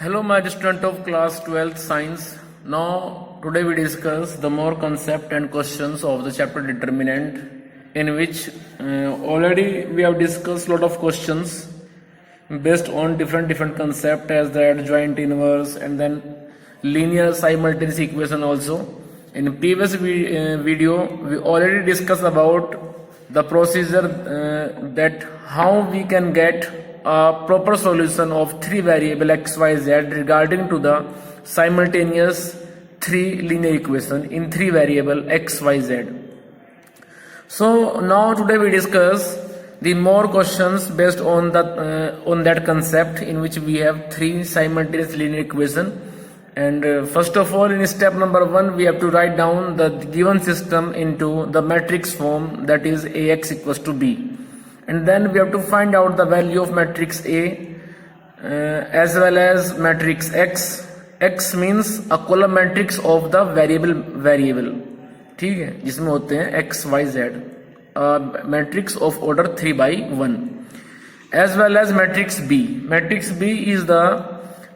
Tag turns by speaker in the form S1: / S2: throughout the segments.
S1: Hello, my student of class 12th science. Now, today we discuss the more concept and questions of the chapter determinant, in which already we have discussed lot of questions based on different concept as the adjoint, inverse, and then linear simultaneous equation also. In previous video, we already discussed about the procedure that how we can get a proper solution of three variable x, y, z regarding to the simultaneous three linear equation in three variable x, y, z. So now today we discuss the more questions based on that concept, in which we have three simultaneous linear equation. And first of all, in step number 1, we have to write down the given system into the matrix form, that is Ax equals to B. And then we have to find out the value of matrix A as well as matrix X. X means a column matrix of the variable, ठीक है, जिसमें होते हैं x, y, z, matrix of order 3/1, as well as matrix B. Matrix B is the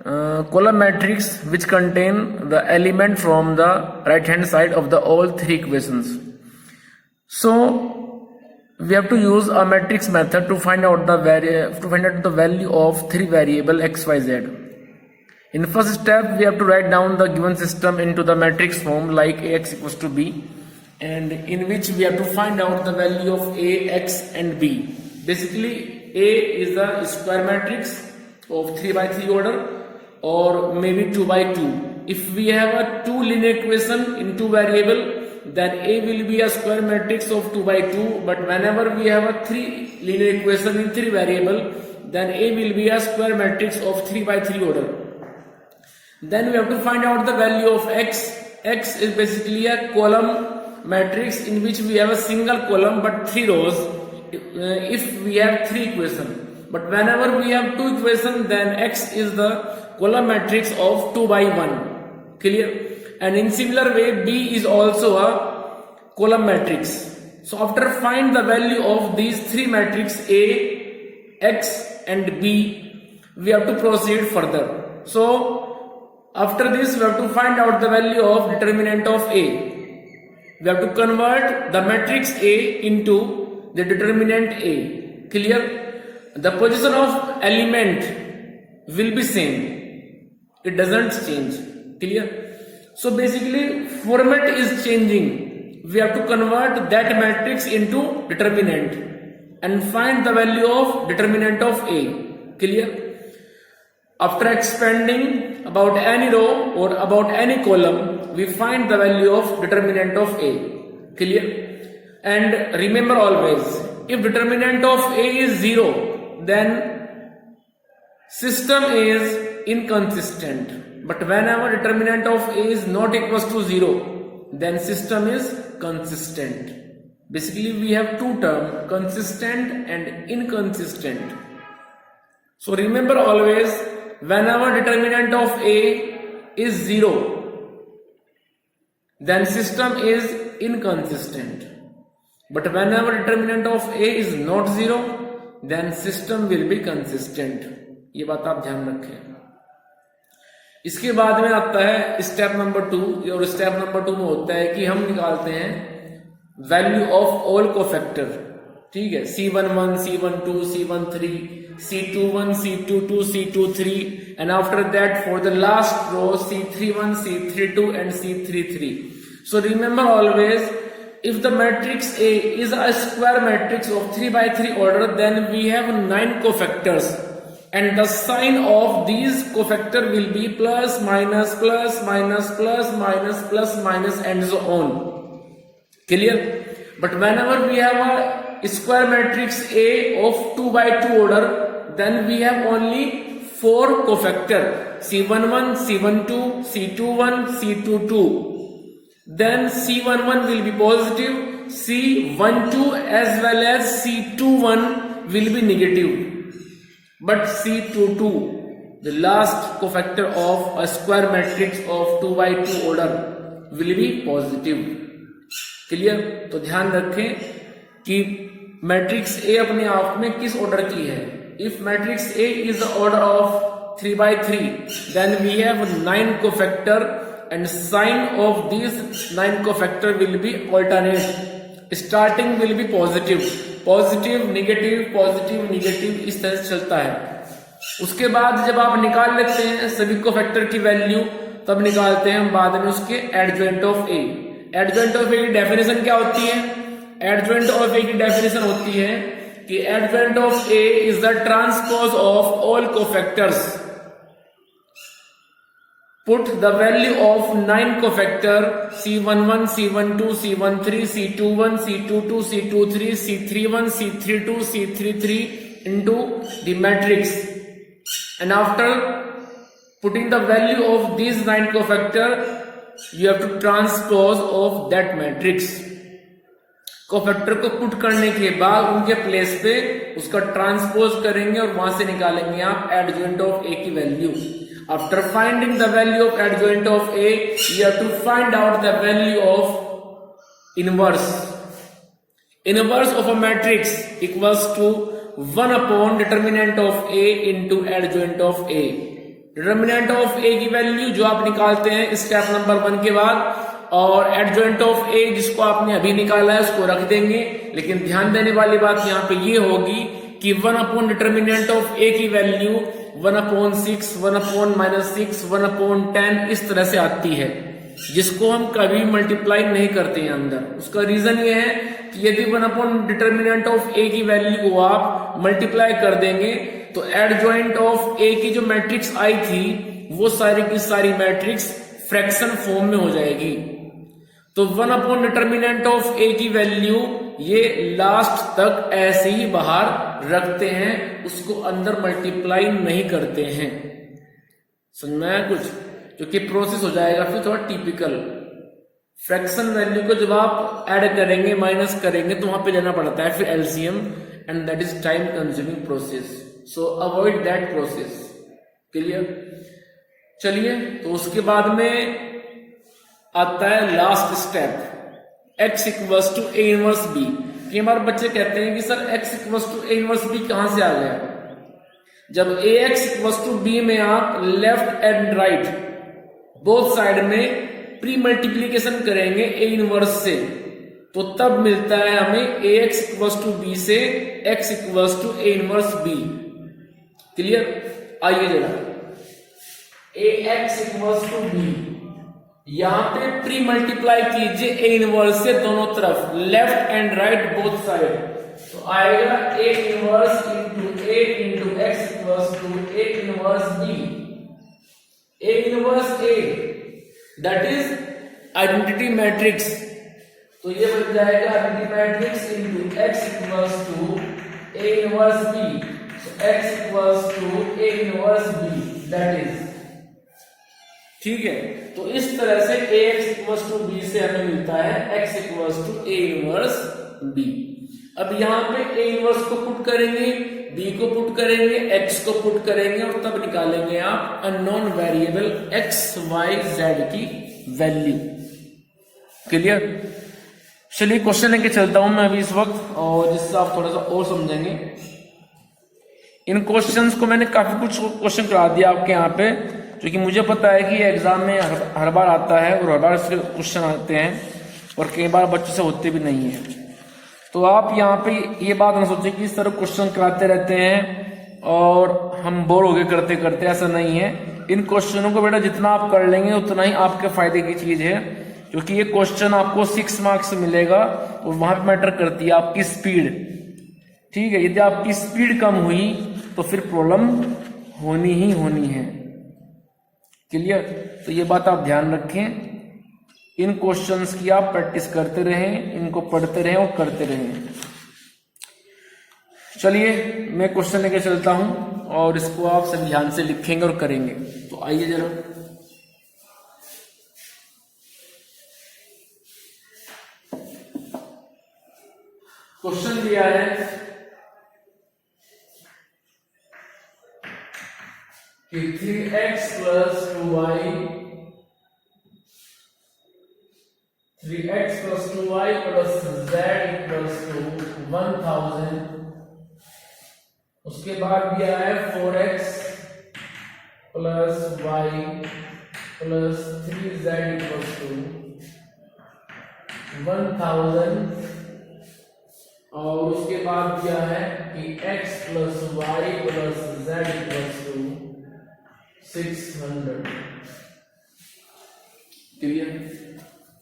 S1: column matrix which contain the element from the right hand side of the all three equations. So we have to use a matrix method to find out the value of three variable x, y, z. In first step, we have to write down the given system into the matrix form like Ax equals to B, and in which we have to find out the value of A, X and B. Basically, A is the square matrix of 3/3 order, or maybe 2/2. If we have a two linear equation in two variable, then A will be a square matrix of 2/2. But whenever we have a three linear equation in three variable, then A will be a square matrix of 3/3 order. Then we have to find out the value of X. X is basically a column matrix in which we have a single column but three rows if we have three equations. But whenever we have two equations, then X is the column matrix of 2/1. Clear? And in similar way, B is also a column matrix. So after find the value of these three matrices A, X and B, we have to proceed further. So after this, we have to find out the value of determinant of A. We have to convert the matrix A into the determinant A. Clear? The position of element will be same. It doesn't change. Clear? So basically, format is changing. We have to convert that matrix into determinant and find the value of determinant of A. Clear? After expanding about any row or about any column, we find the value of determinant of A. Clear? And remember always, if determinant of A is 0, then system is inconsistent. But whenever determinant of A is not equals to 0, then system is consistent. Basically, we have two terms, consistent and inconsistent. So remember always, whenever determinant of A is 0, then system is inconsistent. But whenever determinant of A is not 0, then system will be consistent. ये बात आप ध्यान रखें. इसके बाद में आता है स्टेप नंबर 2, और स्टेप नंबर 2 में होता है कि हम निकालते हैं वैल्यू ऑफ ऑल कोफैक्टर. ठीक है, C11, C12, C13, C21, C22, C23, and after that for the last row C31, C32 and C33. So remember always, if the matrix A is a square matrix of 3/3 order, then we have 9 cofactors, and the sign of these cofactor will be plus, minus, plus, minus, plus, minus, plus, minus, and so on. Clear? But whenever we have a square matrix A of 2/2 order, then we have only 4 cofactor, C11, C12, C21, C22. Then C11 will be positive, C12 as well as C21 will be negative. But C22, the last cofactor of a square matrix of 2/2 order, will be positive. Clear? तो ध्यान रखें कि matrix A अपने आप में किस order की है. If matrix A is the order of 3/3, then we have 9 cofactor and sign of these 9 cofactor will be alternate. Starting will be positive, positive negative positive negative, इस तरह से चलता है। उसके बाद जब आप निकाल लेते हैं सभी कोफैक्टर की वैल्यू, तब निकालते हैं बाद में उसके adjoint of A. Adjoint of A की डेफिनेशन क्या होती है? एडजॉइंट ऑफ ए की डेफिनेशन होती है कि adjoint of A is the transpose of all cofactors. Put the value of 9 cofactor C11, C12, C13, C21, C22, C23, C31, C32, C33 into the matrix, and after putting the value of these 9 cofactor, you have to transpose of that matrix. Cofactor को put करने के बाद उनके place पे उसका transpose करेंगे और वहां से निकालेंगे आप एडजॉइंट ऑफ ए की value. After finding the value of adjoint of A, you have to find out the value of inverse. Inverse of a matrix equals to 1 upon determinant of A into adjoint of A. Determinant of A की value जो आप निकालते हैं step number 1 के बाद, और adjoint of A जिसको आपने अभी निकाला है उसको रख देंगे। लेकिन ध्यान देने वाली बात यहाँ पे ये होगी कि 1 upon determinant of A की वैल्यू 1/6, 1/-6, 1/10 इस तरह से आती है, जिसको हम कभी मल्टीप्लाई नहीं करते हैं अंदर। उसका रीजन ये है कि यदि 1/डिटर्मिनेंट ऑफ ए की वैल्यू को आप मल्टीप्लाई कर देंगे तो एडजॉइंट ऑफ ए की जो मैट्रिक्स आई थी वो सारी की सारी मैट्रिक्स फ्रैक्शन फॉर्म में हो जाएगी। तो 1/डिटर्मिनेंट ऑफ ए की वैल्यू ये लास्ट तक ऐसे ही बाहर रखते हैं, उसको अंदर मल्टीप्लाई नहीं करते हैं। समझ में आया कुछ? क्योंकि प्रोसेस हो जाएगा फिर थोड़ा टिपिकल। फ्रैक्शन वैल्यू को जब आप ऐड करेंगे माइनस करेंगे तो वहां पे लेना पड़ता है फिर LCM, and that is time consuming process, so avoid that process. Clear? चलिए, तो उसके बाद में आता है last step, x equals to A inverse B. कई बार बच्चे कहते हैं कि sir x equals to A inverse B कहां से आ गया? जब ax इक्वल्स टू b में आप left and right both side में प्री मल्टीप्लीकेशन करेंगे a इनवर्स से, तो तब मिलता है हमें ax इक्वल्स टू b से x equals to a inverse b। Clear? आइए जरा, ax इक्वल्स टू b, यहां पे प्री मल्टीप्लाई कीजिए ए इनवर्स से दोनों तरफ, left and right both side, तो आएगा A inverse into X equals to A inverse B. A inverse A that is identity matrix, तो ये बन जाएगा identity matrix into X equals to A inverse B, so X equals to A inverse B, that is. ठीक है, तो इस तरह से ax इक्वल्स टू b से हमें मिलता है x equals to a inverse b। अब यहाँ पे a इनवर्स को पुट करेंगे, b को पुट करेंगे, x को पुट करेंगे और तब निकालेंगे आप unknown variable x y z की वैल्यू। क्लियर? चलिए क्वेश्चन लेके चलता हूं मैं अभी इस वक्त, और जिससे आप थोड़ा सा और समझेंगे। इन क्वेश्चंस को मैंने काफी कुछ क्वेश्चन करा दिया आपके यहाँ पे, क्योंकि मुझे पता है कि एग्जाम में हर बार आता है और हर बार इसके क्वेश्चन आते हैं और कई बार बच्चों से होते भी नहीं है। तो आप यहाँ पे ये बात ना सोचें कि इस तरह क्वेश्चन कराते रहते हैं और हम बोर हो गए करते करते, ऐसा नहीं है। इन क्वेश्चनों को बेटा जितना आप कर लेंगे उतना ही आपके फायदे की चीज है, क्योंकि ये क्वेश्चन आपको 6 मार्क्स मिलेगा और वहां पे मैटर करती है आपकी स्पीड। ठीक है, यदि आपकी स्पीड कम हुई तो फिर प्रॉब्लम होनी ही होनी है। क्लियर? तो ये बात आप ध्यान रखें, इन क्वेश्चंस की आप प्रैक्टिस करते रहें, इनको पढ़ते रहें और करते रहें। चलिए मैं क्वेश्चन लेके चलता हूं और इसको आप सब ध्यान से लिखेंगे और करेंगे। तो आइए जरा, क्वेश्चन दिया है कि 3x plus 2y 3x plus 2y plus z equals to 1000। उसके बाद दिया है 4x plus y plus 3z equals to 1000 और उसके बाद क्या है कि x plus y plus z equals to 600। Clear?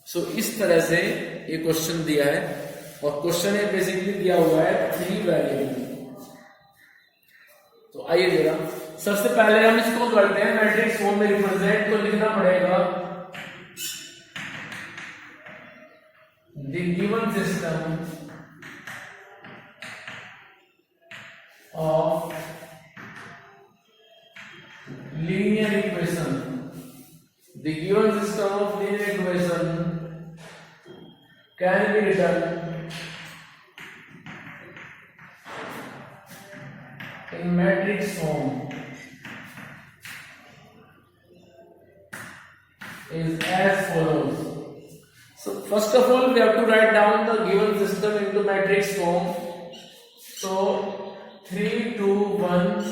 S1: So इस तरह से ये क्वेश्चन दिया है और क्वेश्चन में बेसिकली दिया हुआ है 3 वेरिएबल। तो आइए जरा सबसे पहले हम इसको करते हैं मैट्रिक्स फॉर्म में रिप्रेजेंट। तो लिखना पड़ेगा the given system of linear equation, the given system of linear equation can be written in matrix form is as follows. So first of all we have to write down the given system into matrix form. So 3 2 1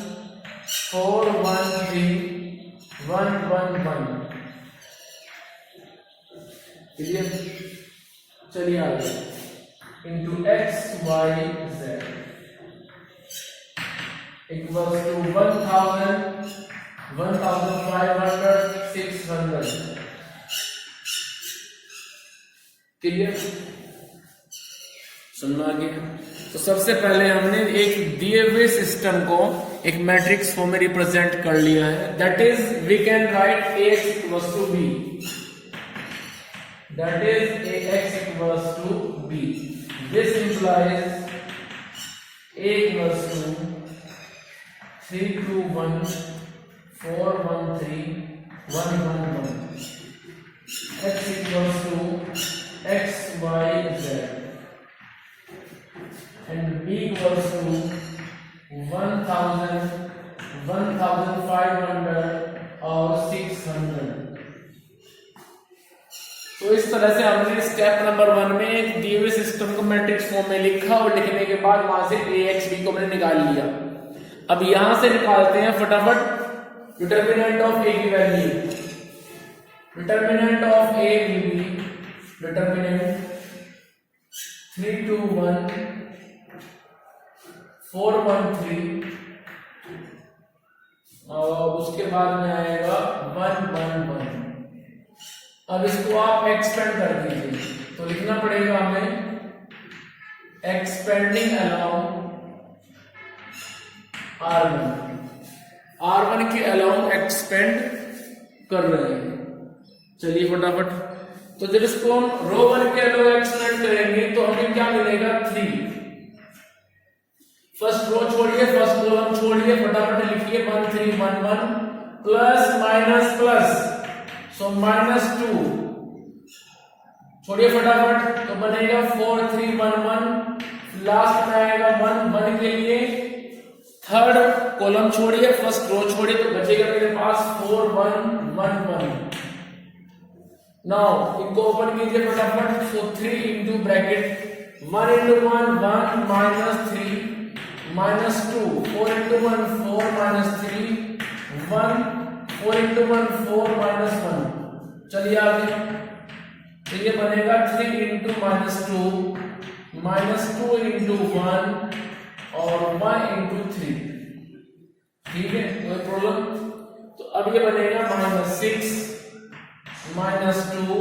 S1: 4 1 3 1 1 1। Clear? चलिए आगे into x y z equals to 1000 1500 600। Clear? सुनना आगे। तो सबसे पहले हमने एक दिए हुए सिस्टम को एक मैट्रिक्स फॉर्म में रिप्रेजेंट कर लिया है। That is we can write ax equals to b, that is ax equals to b। This implies a equals to 3 2 1 4 1 3 1 1 1, x equals to x y z and b equals to 1000 1500 और 600। तो इस तरह से हमने step number 1 में एक दिए हुए सिस्टम को मैट्रिक्स फॉर्म में लिखा और लिखने के बाद वहां से ax b को हमने निकाल लिया। अब यहां से निकालते हैं फटाफट डिटर्मिनेंट ऑफ a की value. Determinant of a will be determinant 3 2 1 4 1 3 और उसके बाद में आएगा 1 1 1। अब इसको आप एक्सपेंड कर दीजिए। तो लिखना पड़ेगा हमें एक्सपेंडिंग अलोंग R1 के अलोंग एक्सपेंड कर रहे हैं। चलिए फटाफट। तो जब इसको हम रो 1 के अलोंग एक्सपेंड करेंगे तो हमें क्या मिलेगा 3। फर्स्ट रो छोड़िए, फर्स्ट कॉलम छोड़िए, फटाफट लिखिए 1 3 1 1 प्लस माइनस प्लस, सो -2 छोड़िए फटाफट। तो बनेगा 4 3 1 1, लास्ट में आएगा 1 1 के लिए। थर्ड कॉलम छोड़िए, फर्स्ट रो छोड़िए, तो बचेगा मेरे पास 4 1 1 1। नाउ इनको ओपन कीजिए फटाफट। सो 3 into bracket 1 into 1 1 minus 3 minus 2 4 into 1 4 minus 3 1 4 into 1 4 minus 1। चलिए आगे। तो ये बनेगा 3 इंटू माइनस 2 इंटू 1 और 1 इंटू 3। ठीक है, कोई प्रॉब्लम? तो अब ये बनेगा -6 -2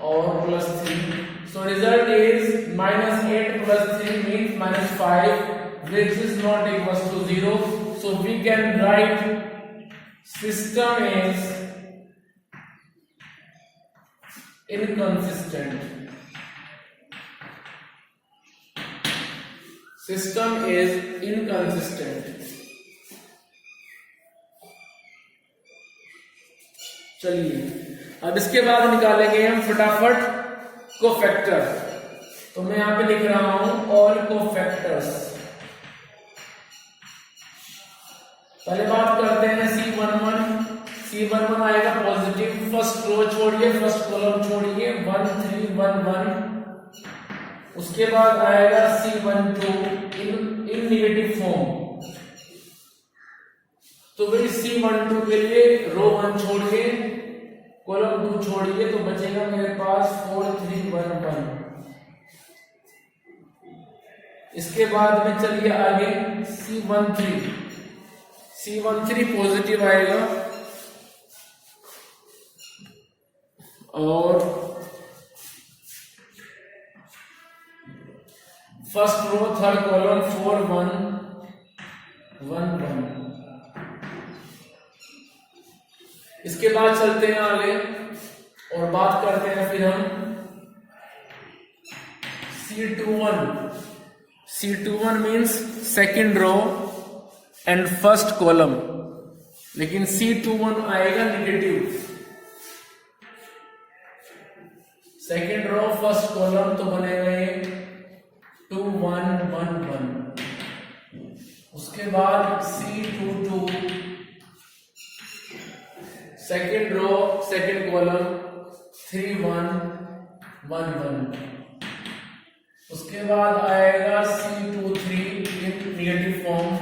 S1: और +3। So result is -8 + 3 means -5, which is not equals to 0. So we can write system is inconsistent. System is inconsistent. चलिए अब इसके बाद निकालेंगे हम फटाफट कोफैक्टर। तो मैं यहां पे लिख रहा हूं ऑल कोफैक्टर्स। पहले बात करते हैं C11 आएगा पॉजिटिव। फर्स्ट रो छोड़िए, फर्स्ट कॉलम छोड़िए, 1 3 1 1। उसके बाद आएगा C12 इन नेगेटिव फॉर्म। तो भाई C12 के लिए रो 1 छोड़ के कॉलम 2 छोड़िए तो बचेगा मेरे पास 4 3 1 1। इसके बाद में चलिए आगे C13 पॉजिटिव आएगा और फर्स्ट रो थर्ड कॉलम 4 1 1 1। इसके बाद चलते हैं आगे और बात करते हैं फिर हम C21 means second row and first column, लेकिन C21 आएगा negative. Second row first column तो बनेगा 2 1 1 1। उसके बाद C22 second row second column 3 1 1 1। उसके बाद आएगा C23 in negative form,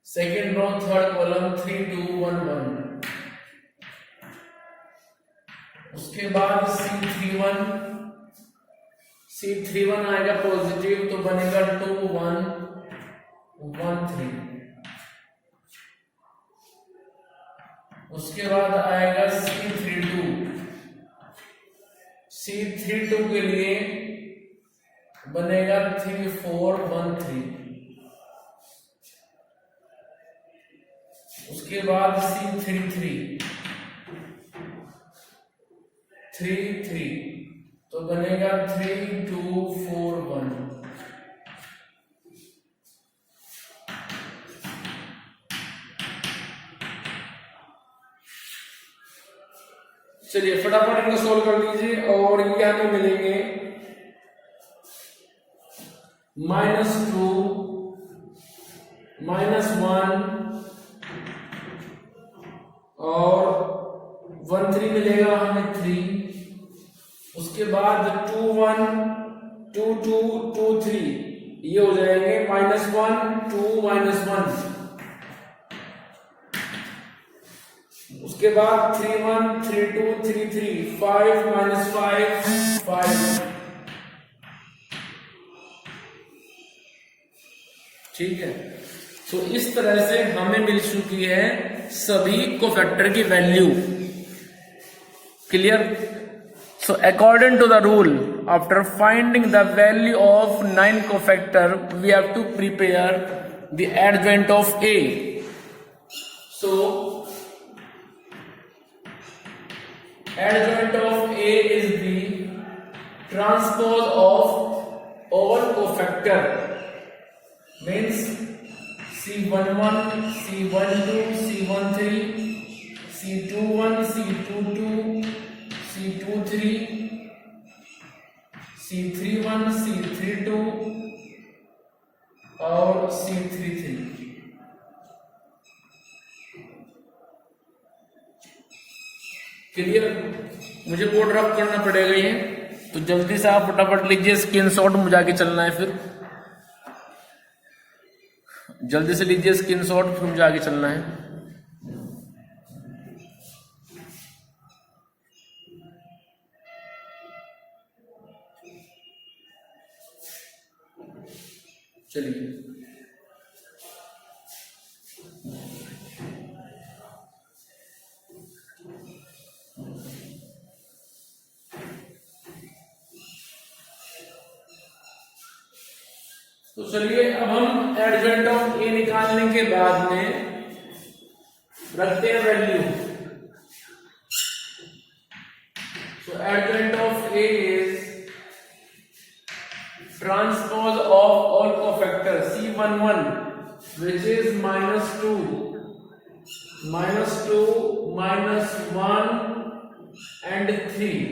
S1: second row third column 3 2 1 1। उसके बाद C31 आएगा पॉजिटिव तो बनेगा 2 1 1 3। उसके बाद आएगा C32 के लिए बनेगा 3 4 1 3। उसके बाद C33 3 3 तो बनेगा 3 2 4 1। चलिए फटाफट इनको सोल्व कर लीजिए और ये हमें मिलेंगे -2 -1 और 1 3 मिलेगा हमें 3। उसके बाद 2 1 2 2 2 3 ये हो जाएंगे -1 2 -1। उसके बाद 3 1 3 2 3 3 5 -5 5। ठीक है, तो इस तरह से हमें मिल चुकी है सभी कोफैक्टर की value. Clear? So according to the rule, after finding the value of 9 cofactor we have to prepare the adjoint of A। So adjoint of A is the transpose of all cofactor, means C11 C12 C13 C21 C22 C23 C31 C32 और C33। Clear? मुझे board rough करना पड़ेगा ये, तो जल्दी से आप फटाफट लीजिए स्क्रीनशॉट, मुझे आगे चलना है। फिर जल्दी से लीजिए स्क्रीनशॉट, फिर मुझे आगे चलना है। चलिए तो चलिए अब हम एडजॉइंट ऑफ A निकालने के बाद में रखते हैं value. So adjoint of A is transpose of all cofactor C11 which is -2 -1 and 3.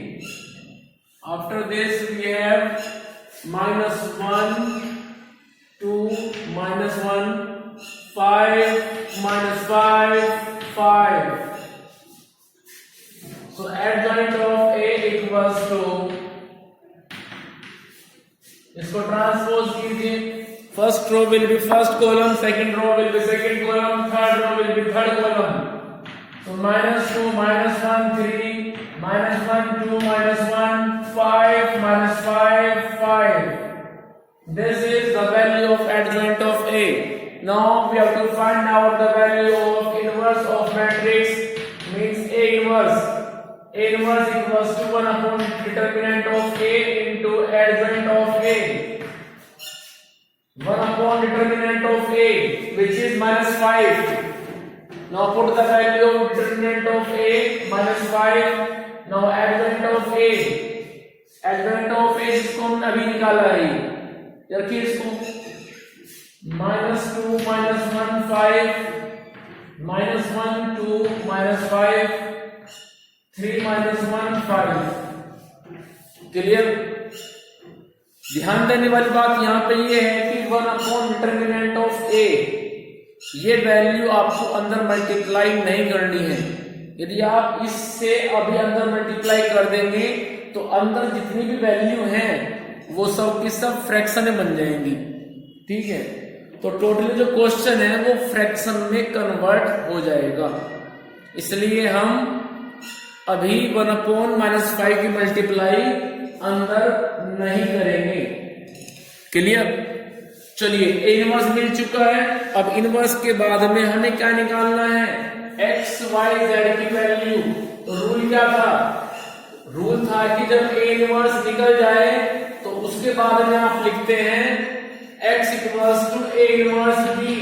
S1: After this we have -1 2 -1 5 -5 5. So adjoint of A equals to, इसको ट्रांसपोज कीजिए First row will be first column, second row will be second column, third row will be third column. So -2, -1, 3, -1, 2, -1, 5, -5, 5. This is the value of adjoint of A. Now we have to find out the value of inverse of matrix, means A inverse. A inverse equals to 1 upon determinant of A into adjoint of A. 1 upon determinant of A, which is -5. Now put the value of determinant of A, -5. Now adjoint of A. Adjoint of A जिसको हमने अभी निकाला है, रखिए इसको -2, -1, 5, -1, 2, -5, 3, -1, 5. Clear? ध्यान देने वाली बात यहाँ पे ये है कि 1 अपॉन डिटर्मिनेंट ऑफ ए, ये वैल्यू आपको अंदर मल्टीप्लाई नहीं करनी है। यदि आप इससे अभी अंदर मल्टीप्लाई कर देंगे तो अंदर जितनी भी वैल्यू हैं वो सब की सब फ्रैक्शन में बन जाएंगी। ठीक है, तो टोटली जो क्वेश्चन है वो फ्रैक्शन में कन्वर्ट हो जाएगा। इसलिए हम अभी 1 अपॉन -5 की मल्टीप्लाई अंदर नहीं करेंगे। क्लियर? चलिए, ए इनवर्स मिल चुका है। अब इनवर्स के बाद में हमें क्या निकालना है? एक्स वाई जेड की वैल्यू। तो रूल क्या था? रूल था कि जब ए इनवर्स निकल जाए तो उसके बाद में आप लिखते हैं x equals to A inverse B.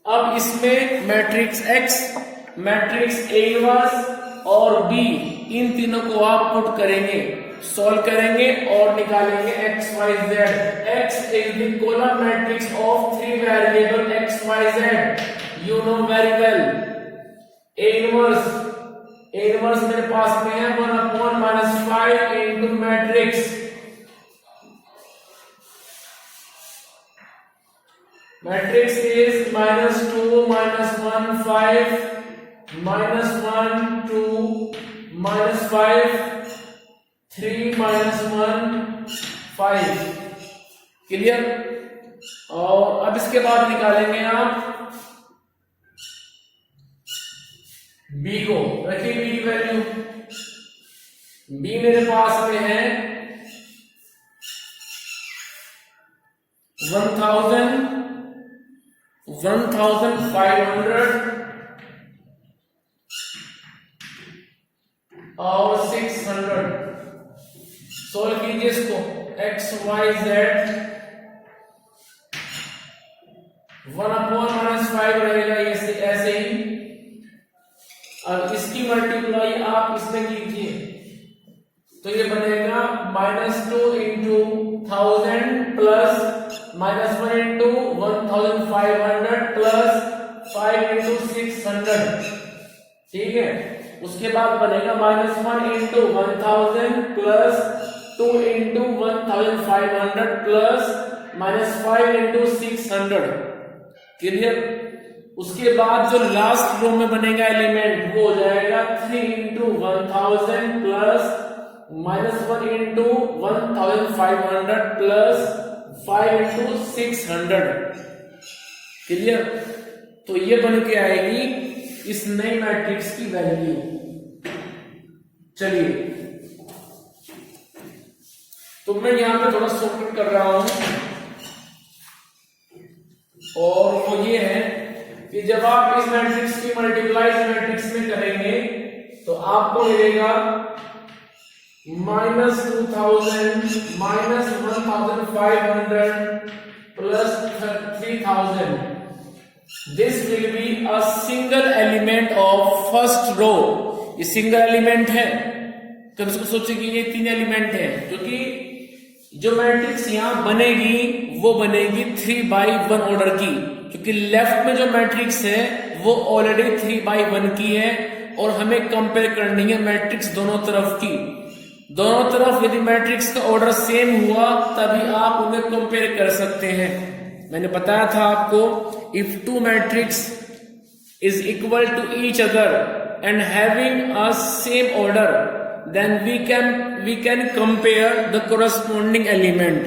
S1: अब इसमें matrix x, matrix A inverse और b, इन तीनों को आप पुट करेंगे, सॉल्व करेंगे और निकालेंगे x y z। x is the column matrix of 3 variable x y z, you know very well। a inverse मेरे पास में है 1 upon -5 into matrix, matrix is -2, -1, 5, -1, 2, -5, 3, -1, 5। Clear? और अब इसके बाद निकालेंगे आप b को। रखिए b की वैल्यू। b मेरे पास में है 1500 और 600। सोल्व कीजिए इसको। x y z 1 अपॉन -5 रहेगा ऐसे ही। अब इसकी मल्टीप्लाई आप इसमें कीजिए तो ये बनेगा -2 into 1000 plus -1 into 1500 plus 5 into 600। ठीक है, उसके बाद बनेगा -1 into 1000 plus 2 into 1500 plus -5 into 600। Clear? उसके बाद जो लास्ट रो में बनेगा एलिमेंट वो हो जाएगा 3 into 1000 plus -1 into 1500 plus 5 into 600। Clear? तो ये बन के आएगी इस नई मैट्रिक्स की वैल्यू। चलिए, तो मैं यहां पे थोड़ा शॉर्टकट कर रहा हूं और वो ये है कि जब आप इस मैट्रिक्स की मल्टीप्लाई इस मैट्रिक्स में करेंगे तो आपको मिलेगा -2000 -1500 plus 3000। This will be a single element of first row. ये सिंगल एलिमेंट है, तो इसको सोचिए कि ये 3 एलिमेंट है, क्योंकि जो मैट्रिक्स यहां बनेगी वो बनेगी 3/1 ऑर्डर की, क्योंकि लेफ्ट में जो मैट्रिक्स है वो ऑलरेडी 3/1 की है और हमें कंपेयर करनी है मैट्रिक्स दोनों तरफ की। दोनों तरफ यदि मैट्रिक्स का ऑर्डर सेम हुआ तभी आप उन्हें कंपेयर कर सकते हैं। मैंने बताया था आपको, if 2 matrix is equal to each other and having a same order, then we can compare the corresponding element।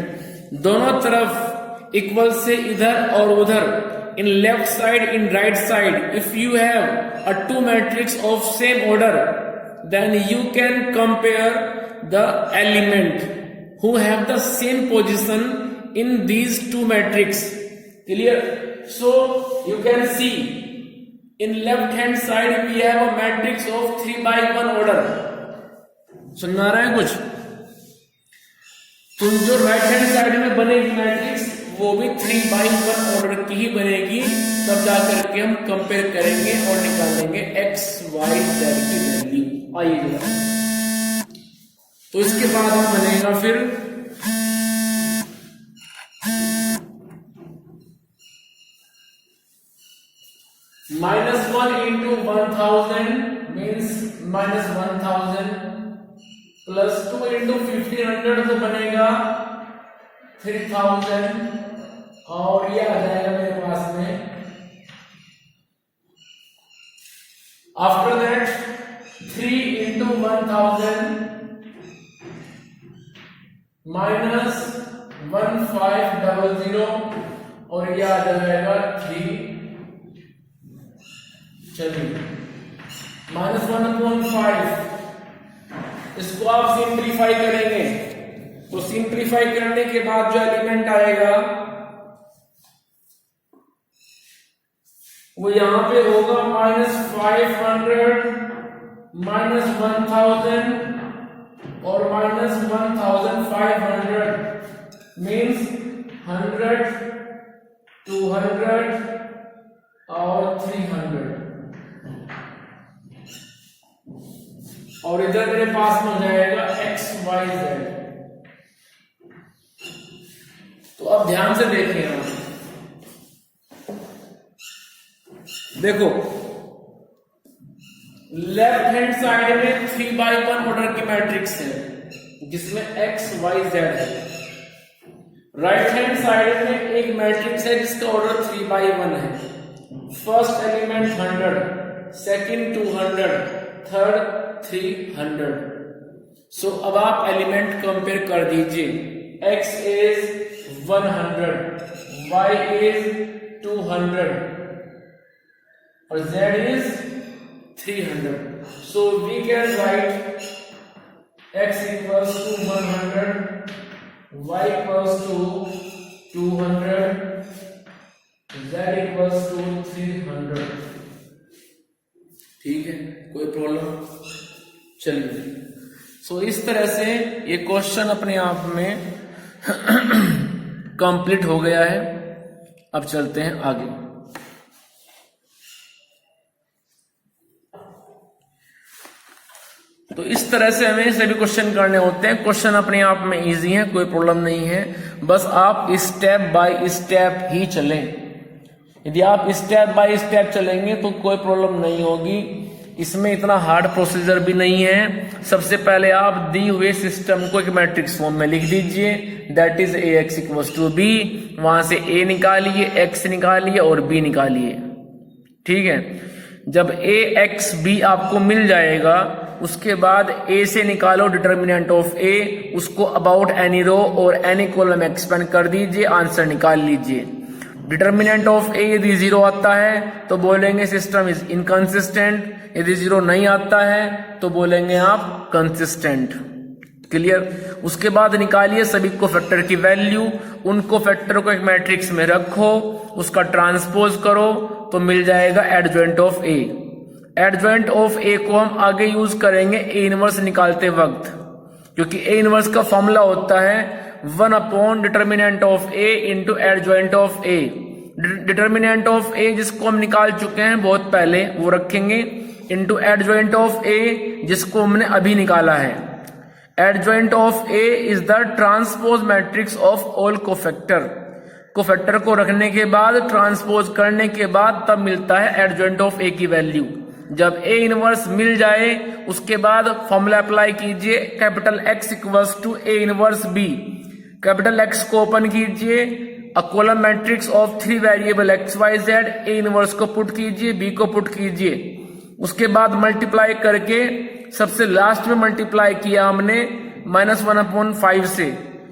S1: दोनों तरफ इक्वल से इधर और उधर, in left side, in right side, if you have a two matrix of same order, then you can compare the element who have the same position in these two matrix. Clear? So you can see in left hand side we have a matrix of 3 by 1 order. सुन आ रहा है कुछ? तो जो right hand side में बनेगी matrix वो भी 3 by 1 order की ही बनेगी, तब जाकर के हम कंपेयर करेंगे और निकालेंगे x y z की वैल्यू। आइए तो इसके बाद हम बनेगा फिर -1 into 1000 means -1000 प्लस 2 into 1500 तो बनेगा 3000 और ये आ जाएगा मेरे पास में। आफ्टर दैट 3 into 1000 माइनस 1500 और यह आ जाएगा 3। चलिए -1/5 इसको आप सिंप्लीफाई करेंगे तो सिंप्लीफाई करने के बाद जो एलिमेंट आएगा वो यहां पे होगा -500 -1000 और -1500 मीन्स 100 200 और 300 और इधर मेरे पास में हो जाएगा x y z। तो अब ध्यान से देखिए, आप देखो लेफ्ट हैंड साइड में 3 by 1 ऑर्डर की मैट्रिक्स है जिसमें x y z है। राइट हैंड साइड में एक मैट्रिक्स है जिसका ऑर्डर 3 by 1 है। First element 100, second 200, third 300। सो अब आप एलिमेंट कंपेयर कर दीजिए, x इज 100, y इज 200 और z is 300। So we can write x equals to 100, y equals to 200, z equals to 300। ठीक है, कोई प्रॉब्लम? चलिए, सो इस तरह से ये क्वेश्चन अपने आप में कंप्लीट हो गया है। अब चलते हैं आगे। तो इस तरह से हमें सभी क्वेश्चन करने होते हैं। क्वेश्चन अपने आप में इजी है, कोई प्रॉब्लम नहीं है, बस आप स्टेप बाय स्टेप ही चलें। यदि आप स्टेप बाय स्टेप चलेंगे तो कोई प्रॉब्लम नहीं होगी। इसमें इतना हार्ड प्रोसीजर भी नहीं है। सबसे पहले आप दी हुए सिस्टम को एक मैट्रिक्स फॉर्म में लिख दीजिए, that is ax equals to b। वहां से a निकालिए, x निकालिए और b निकालिए। ठीक है, जब a x b आपको मिल जाएगा उसके बाद a से निकालो डिटर्मिनेंट ऑफ a, उसको अबाउट एनी रो और एनी कॉलम एक्सपेंड कर दीजिए, आंसर निकाल लीजिए। डिटर्मिनेंट ऑफ a यदि 0 आता है तो बोलेंगे सिस्टम इज इनकंसिस्टेंट, यदि 0 नहीं आता है तो बोलेंगे आप कंसिस्टेंट। क्लियर? उसके बाद निकालिए सभी को फैक्टर की वैल्यू, उनको फैक्टर को एक मैट्रिक्स में रखो, उसका ट्रांसपोज करो तो मिल जाएगा adjoint of a। Adjoint of a को हम आगे यूज करेंगे a इनवर्स निकालते वक्त, क्योंकि a इनवर्स का फॉर्मूला होता है 1 determinant of a into adjoint of a। Determinant of a जिसको हम निकाल चुके हैं बहुत पहले वो रखेंगे, इंटू एडजॉइंट ऑफ a जिसको हमने अभी निकाला है। Adjoint of a is the transpose matrix of all cofactor. Cofactor को रखने के बाद ट्रांसपोज करने के बाद तब मिलता है एडजॉइंट ऑफ a की वैल्यू। जब a इनवर्स मिल जाए उसके बाद फॉर्मूला अप्लाई कीजिए, capital X equals to a inverse b। Capital X को ओपन कीजिए, a column matrix of 3 variable x y z, a inverse को पुट कीजिए, b को पुट कीजिए। उसके बाद मल्टीप्लाई करके सबसे लास्ट में मल्टीप्लाई किया हमने -1/5 से,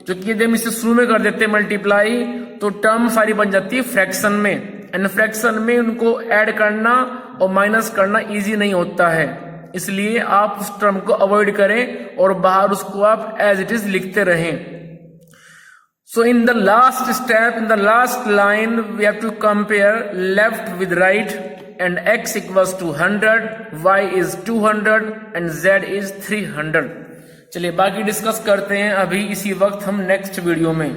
S1: क्योंकि यदि हम इसे शुरू में कर देते मल्टीप्लाई तो टर्म सारी बन जाती है फ्रैक्शन में, एंड फ्रैक्शन में उनको ऐड करना और माइनस करना इजी नहीं होता है, इसलिए आप उस टर्म को अवॉइड करें और बाहर उसको आप एज इट इज लिखते रहें। So in the last step, in the last line, we have to compare left with right, and x equals to 100, y is 200 and z is 300। चलिए बाकी डिस्कस करते हैं अभी इसी वक्त हम नेक्स्ट वीडियो में।